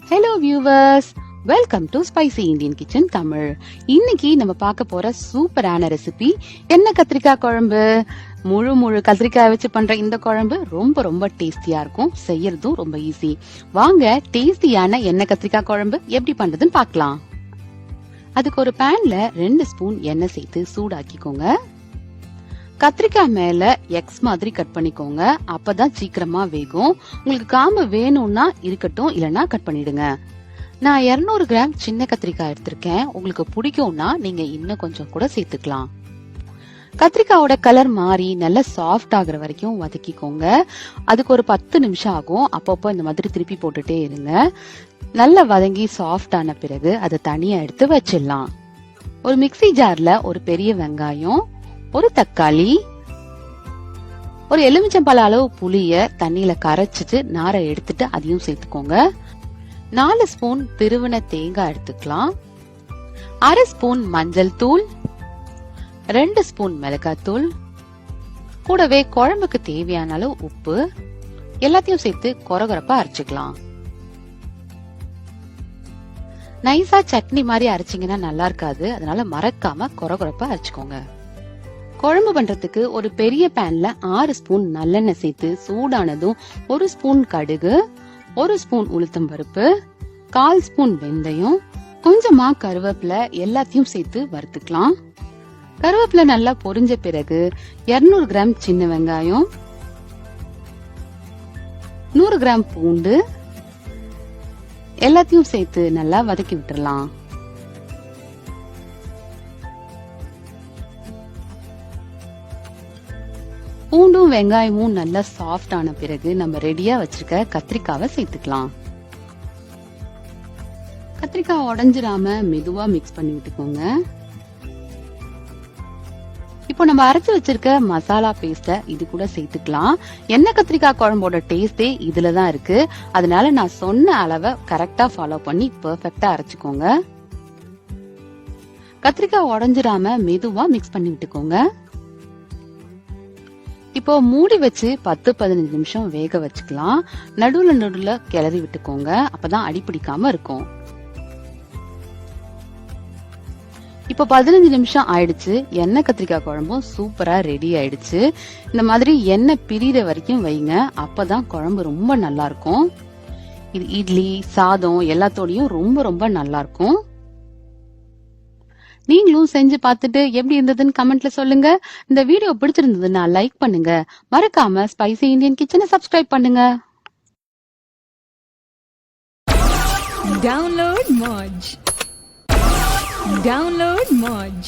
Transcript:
Hello viewers, welcome to spicy Indian kitchen Tamil. இன்னைக்கு நம்ம பார்க்க போற சூப்பரான ரெசிபி எண்ணெய் கத்திரிக்காய் குழம்பு. முழு கத்திரிக்காய் வச்சு பண்ற இந்த குழம்பு ரொம்ப ரொம்ப டேஸ்டியா இருக்கும். செய்யறதும் ரொம்ப ஈஸி. வாங்க டேஸ்டியான எண்ணெய் கத்திரிக்காய் குழம்பு எப்படி பண்றதுன்னு பார்க்கலாம். அதுக்கு ஒரு பேன்ல 2 ஸ்பூன் எண்ணெய் சேர்த்து சூடாக்கிக்கோங்க. கத்திரிக்காய் மேல எக்ஸ் மாதிரி கட் பண்ணிக்கோங்க, அப்பதான் சீக்கிரமா வேகும். உங்களுக்கு காம்பு வேணும்னா இருக்கட்டும், இல்லனா கட் பண்ணிடுங்க. நான் 200 கிராம் சின்ன கத்திரிக்காய் எடுத்திருக்கேன். உங்களுக்கு பிடிக்கும்னா நீங்க இன்னும் கொஞ்சம் கூட சேர்த்துக்கலாம். கத்திரிக்காயோட கலர் மாறி நல்லா சாஃப்ட் ஆகுற வரைக்கும் வதக்கிக்கோங்க. அதுக்கு ஒரு 10 நிமிஷம் ஆகும். அப்பப்போ இந்த மாதிரி திருப்பி போட்டுட்டே இருங்க. நல்லா வதங்கி சாஃப்ட் ஆன பிறகு அதை தனியா எடுத்து வச்சிடலாம். ஒரு மிக்ஸி ஜார்ல ஒரு பெரிய வெங்காயம், ஒரு தக்காளி, ஒரு எலுமிச்சம்பழ அளவு புளிய தண்ணியில கரைச்சிட்டு நாரை எடுத்துட்டு அதையும் சேர்த்துக்கோங்க. 4 ஸ்பூன் திருவன தேங்காய் எடுத்துக்கலாம். 1/2 ஸ்பூன் மஞ்சள் தூள், 2 ஸ்பூன் மிளகாத்தூள், கூடவே குழம்புக்கு தேவையான அளவு உப்பு, எல்லாத்தையும் சேர்த்து கொரகொரப்பா அரைச்சுக்கலாம். நைஸா சட்னி மாதிரி அரைச்சிங்கன்னா நல்லா இருக்காது, அதனால மறக்காம கொரகொரப்பா அரைச்சுக்கோங்க. குழம்பு பண்றதுக்கு ஒரு பெரிய பேன்ல 6 ஸ்பூன் நல்லெண்ணெய் சேர்த்து சூடானதும் 1 ஸ்பூன் கடுகு, 1 ஸ்பூன் உளுத்தம் பருப்பு, 1/4 ஸ்பூன் வெந்தயம், கொஞ்சமா கருவேப்பிலை எல்லாத்தையும் சேர்த்து வறுத்துக்கலாம். கருவேப்பிலை நல்லா பொரிஞ்ச பிறகு 200 கிராம் சின்ன வெங்காயம், 100 கிராம் பூண்டு எல்லாத்தையும் சேர்த்து நல்லா வதக்கி விட்டுறலாம். பூண்டும் வெங்காயமும் நல்லா சாஃப்ட் ஆன பிறகு நம்ம ரெடியா வச்சிருக்க கத்திரிக்காவை சேர்த்துக்கலாம். கத்திரிக்காய் உடைஞ்சிராம மெதுவா மிக்ஸ் பண்ணி விட்டுக்கோங்க. இப்போ நம்ம அரைச்சு வச்சிருக்க மசாலா பேஸ்ட இது கூட சேர்த்துக்கலாம். எண்ணெய் கத்திரிக்காய் குழம்போட டேஸ்டே இதுலதான் இருக்கு. அதனால நான் சொன்ன அளவை கரெக்டா ஃபாலோ பண்ணி பெர்ஃபெக்ட்டா அரைச்சுக்கோங்க. கத்திரிக்காய் உடைஞ்சிராம மெதுவா மிக்ஸ் பண்ணி விட்டுக்கோங்க. இப்போ மூடி வச்சு 10-15 நிமிஷம் வேக வச்சுக்கலாம். நடுவுல கிளறி விட்டுக்கோங்க, அப்பதான் அடி பிடிக்காம இருக்கும். இப்போ 15 நிமிஷம் ஆயிடுச்சு. எண்ணெய் கத்திரிக்காய் குழம்பும் சூப்பரா ரெடி ஆயிடுச்சு. இந்த மாதிரி எண்ணெய் பிரியிற வரைக்கும் வைங்க, அப்பதான் குழம்பு ரொம்ப நல்லா இருக்கும். இது இட்லி, சாதம் எல்லாத்தோடையும் ரொம்ப ரொம்ப நல்லா இருக்கும். நீங்களும் செஞ்சு பார்த்துட்டு எப்படி இருந்ததுன்னு கமெண்ட்ல சொல்லுங்க. இந்த வீடியோ பிடிச்சிருந்ததுன்னா லைக் பண்ணுங்க. மறக்காம ஸ்பைசி இந்தியன் கிச்சனை சப்ஸ்கிரைப் பண்ணுங்க. Download Moj.